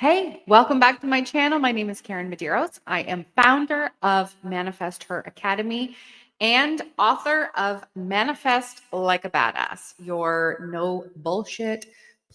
Hey, welcome back to my channel. My name is Karyn Medeiros. I am founder of Manifest Her Academy and author of Manifest Like a Badass, your no bullshit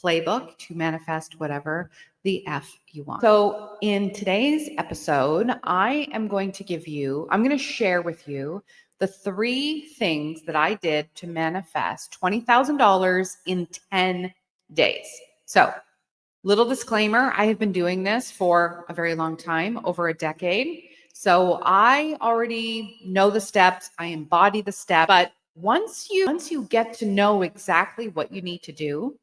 playbook to manifest whatever the F you want. So, in today's episode, I'm going to share with you the 3 things that I did to manifest $20,000 in 10 days. So, little disclaimer, I have been doing this for a very long time, over a decade. So I already know the steps, I embody the steps, but once you get to know exactly what you need to do,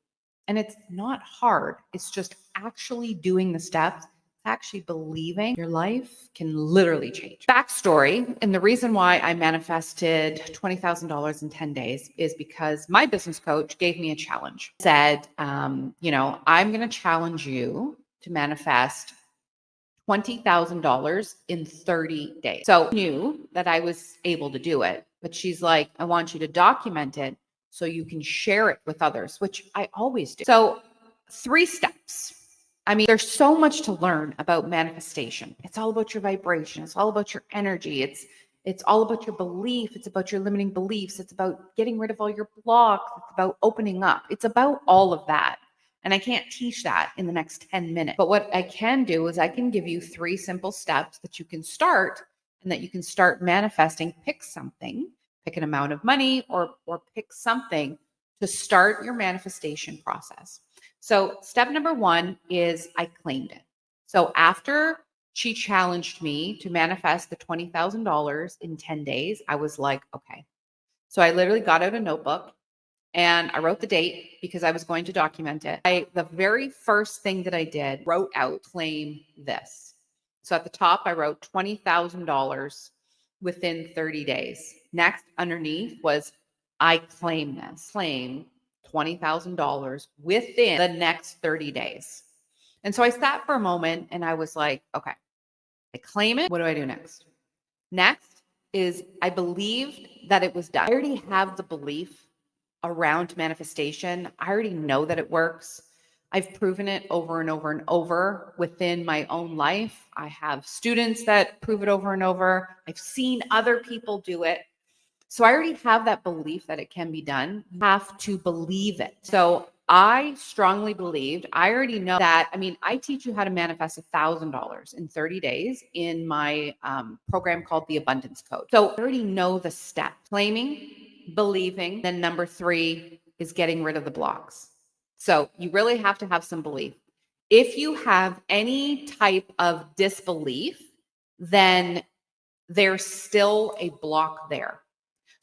and it's not hard, it's just actually doing the steps, actually believing your life can literally change. Backstory, and the reason why I manifested $20,000 in 10 days is because my business coach gave me a challenge. Said, I'm going to challenge you to manifest $20,000 in 30 days. So I knew that I was able to do it, but she's like, I want you to document it so you can share it with others, which I always do. So 3 steps. I mean, there's so much to learn about manifestation. It's all about your vibration. It's all about your energy. It's all about your belief. It's about your limiting beliefs. It's about getting rid of all your blocks. It's about opening up. It's about all of that. And I can't teach that in the next 10 minutes. But what I can do is I can give you 3 simple steps that you can start and that you can start manifesting. Pick something, pick an amount of money or pick something to start your manifestation process. So step number 1 is I claimed it. So after she challenged me to manifest the $20,000 in 10 days, I was like, okay. So I literally got out a notebook and I wrote the date because I was going to document it. The very first thing that I did, wrote out, claim this. So at the top, I wrote $20,000 within 30 days. Next, underneath was, I claim this. Claim $20,000 within the next 30 days. And so I sat for a moment and I was like, okay, I claim it. What do I do next? Next is I believed that it was done. I already have the belief around manifestation. I already know that it works. I've proven it over and over and over within my own life. I have students that prove it over and over. I've seen other people do it. So I already have that belief that it can be done. You have to believe it. So I strongly believed, I already know that. I mean, I teach you how to manifest $1,000 in 30 days in my program called the Abundance Code. So I already know the step: claiming, believing. Then number 3 is getting rid of the blocks. So you really have to have some belief. If you have any type of disbelief, then there's still a block there.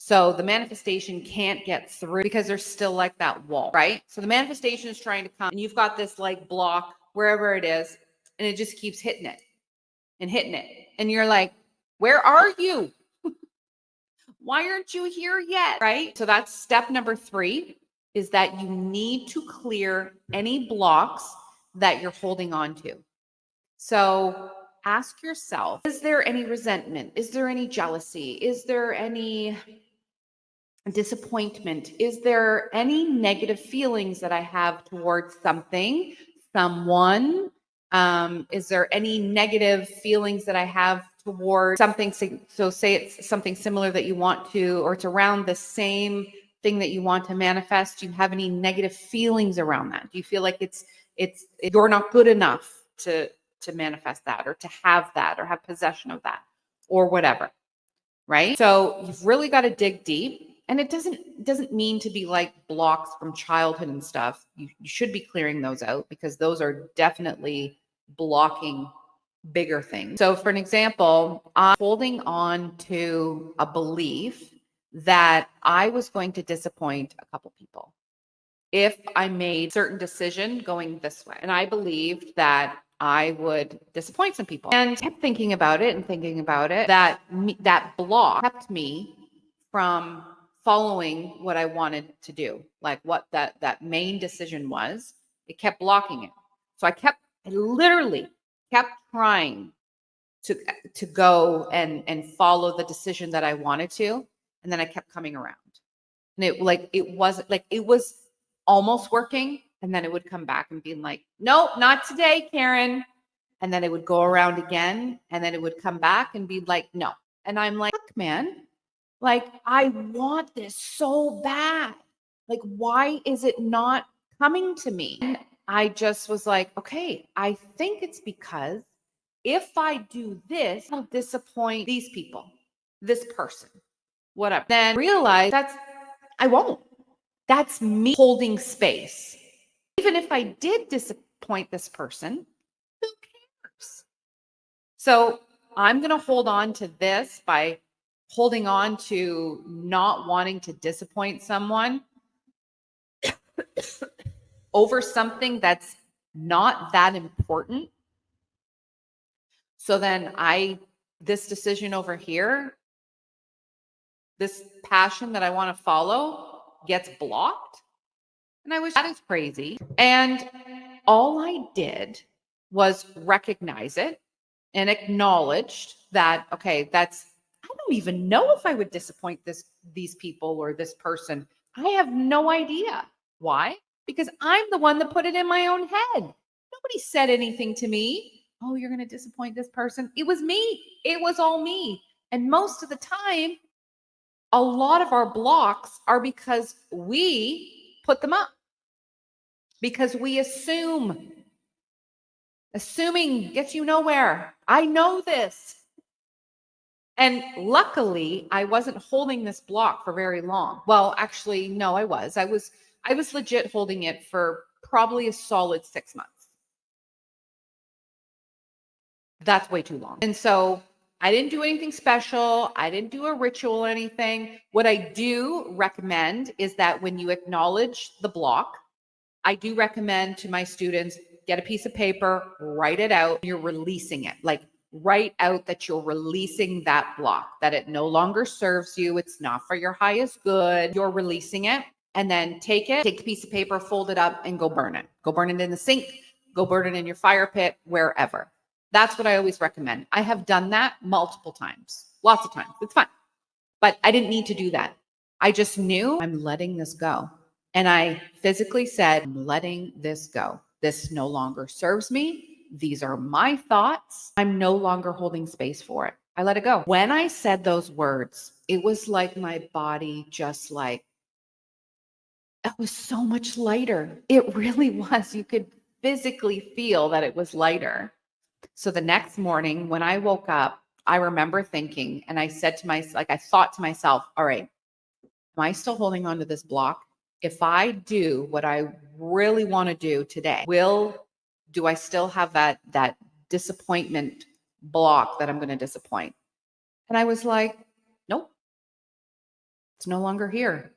So the manifestation can't get through because there's still like that wall, right? So the manifestation is trying to come and you've got this like block wherever it is, and it just keeps hitting it and hitting it. And you're like, where are you? Why aren't you here yet? Right? So that's step number 3, is that you need to clear any blocks that you're holding on to. So ask yourself, is there any resentment? Is there any jealousy? Is there any disappointment? Is there any negative feelings that I have towards something, someone? Is there any negative feelings that I have towards something? So say it's something similar that you want to, or it's around the same thing that you want to manifest. Do you have any negative feelings around that? Do you feel like you're not good enough to manifest that, or to have that, or have possession of that, or whatever? Right? So you've really got to dig deep. And it doesn't mean to be like blocks from childhood and stuff. You should be clearing those out because those are definitely blocking bigger things. So for an example, I'm holding on to a belief that I was going to disappoint a couple people if I made certain decision going this way. And I believed that I would disappoint some people, and kept thinking about it and thinking about it. That block kept me from following what I wanted to do, like what that main decision was. It kept blocking it. So I literally kept trying to go and follow the decision that I wanted to, and then I kept coming around. And it was almost working, And then it would come back and be like, nope, not today, Karyn. And then it would go around again. And then it would come back and be like, no. And I'm like, fuck, man, like, I want this so bad. Like, why is it not coming to me? And I just was like, okay, I think it's because if I do this, I'll disappoint these people, this person, whatever. Then realize I won't. That's me holding space. Even if I did disappoint this person, who cares? So I'm going to hold on to this by holding on to not wanting to disappoint someone over something that's not that important. So then this decision over here, this passion that I want to follow gets blocked. And I was, that is crazy. And all I did was recognize it and acknowledged that, okay, I don't even know if I would disappoint these people or this person. I have no idea. Why? Because I'm the one that put it in my own head. Nobody said anything to me. Oh, you're going to disappoint this person. It was me. It was all me. And most of the time, a lot of our blocks are because we put them up. Because we assume. Assuming gets you nowhere. I know this. And luckily, I wasn't holding this block for very long. Well, actually, no, I was. I was legit holding it for probably a solid 6 months. That's way too long. And so I didn't do anything special. I didn't do a ritual or anything. What I do recommend is that when you acknowledge the block, I do recommend to my students, get a piece of paper, write it out. You're releasing it. Like, write out that you're releasing that block, that it no longer serves you. It's not for your highest good. You're releasing it. And then take a piece of paper, fold it up, and go burn it. Go burn it in the sink. Go burn it in your fire pit, wherever. That's what I always recommend. I have done that multiple times, lots of times. It's fine. But I didn't need to do that. I just knew I'm letting this go. And I physically said, I'm letting this go. This no longer serves me. These are my thoughts. I'm no longer holding space for it. I let it go. When I said those words, it was like my body just like, it was so much lighter. It really was. You could physically feel that it was lighter. So the next morning when I woke up, I remember thinking, and I said to myself, like, I thought to myself, all right, am I still holding on to this block? If I do what I really want to do today, do I still have that disappointment block that I'm going to disappoint? And I was like, nope, it's no longer here.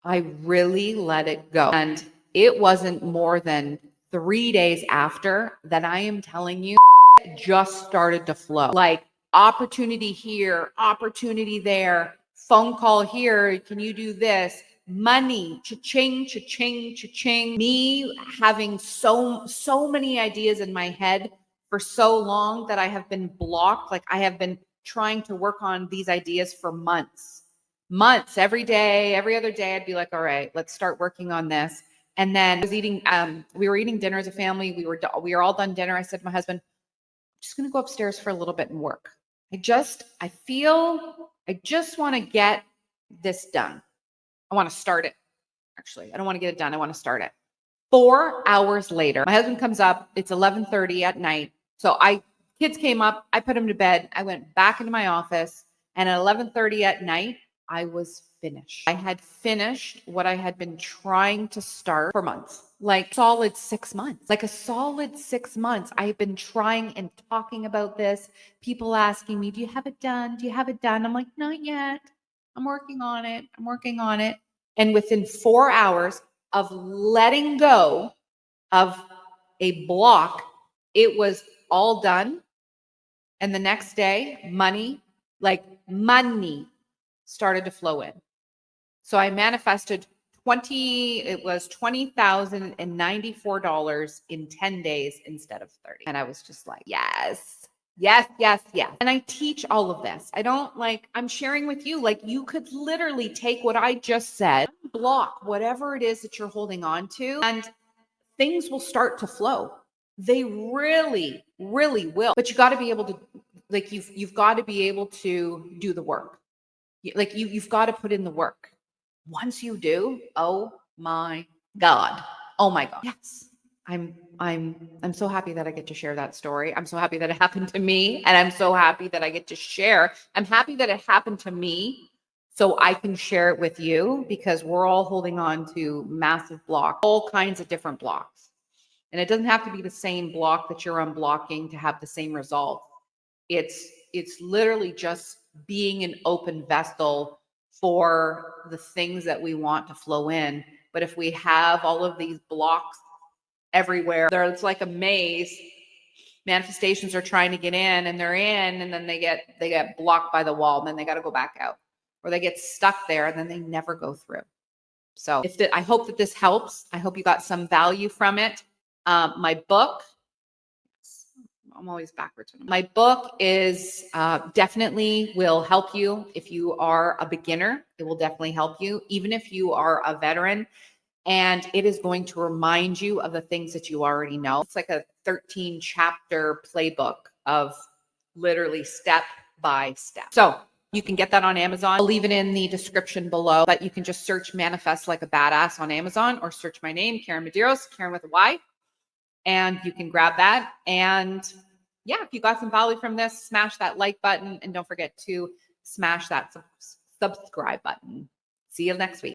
I really let it go. And it wasn't more than 3 days after that, I am telling you, it just started to flow. Like, opportunity here, opportunity there, phone call here. Can you do this? Money, cha-ching, cha-ching, cha-ching. Me having so many ideas in my head for so long that I have been blocked. Like, I have been trying to work on these ideas for months, every day, every other day. I'd be like, all right, let's start working on this. And then we were eating dinner as a family. We were all done dinner. I said to my husband, I'm just going to go upstairs for a little bit and work. I just want to get this done. I want to start it. Actually, I don't want to get it done. I want to start it. 4 hours later, my husband comes up. It's 11:30 at night. So kids came up. I put them to bed. I went back into my office. And at 11:30 at night, I was finished. I had finished what I had been trying to start for months, like solid 6 months, like a solid 6 months. I've been trying and talking about this. People asking me, do you have it done? Do you have it done? I'm like, not yet. I'm working on it. I'm working on it. And within 4 hours of letting go of a block, it was all done. And the next day, money started to flow in. So I manifested $20,094 in 10 days instead of 30. And I was just like, yes, yes, yes, yes. And I teach all of this. I'm sharing with you, like, you could literally take what I just said, block whatever it is that you're holding on to, and things will start to flow. They really, really will. But you got to be able to, like, you've got to be able to do the work. Like you've got to put in the work. Once you do, oh my God. Oh my God. Yes. I'm so happy that I get to share that story. I'm so happy that it happened to me, and I'm so happy that I get to share. I'm happy that it happened to me so I can share it with you, because we're all holding on to massive blocks, all kinds of different blocks. And it doesn't have to be the same block that you're unblocking to have the same result. It's literally just being an open vessel for the things that we want to flow in. But if we have all of these blocks everywhere, it's like a maze. Manifestations are trying to get in, and they're in, and then they get blocked by the wall, and then they got to go back out, or they get stuck there, and then they never go through. So I hope that this helps. I hope you got some value from it. My book, I'm always backwards. My book is definitely will help you if you are a beginner. It will definitely help you, even if you are a veteran. And it is going to remind you of the things that you already know. It's like a 13 chapter playbook of literally step by step. So you can get that on Amazon. I'll leave it in the description below, but you can just search Manifest Like a Badass on Amazon, or search my name, Karyn Medeiros, Karyn with a Y, and you can grab that. And yeah, if you got some value from this, smash that like button, and don't forget to smash that subscribe button. See you next week.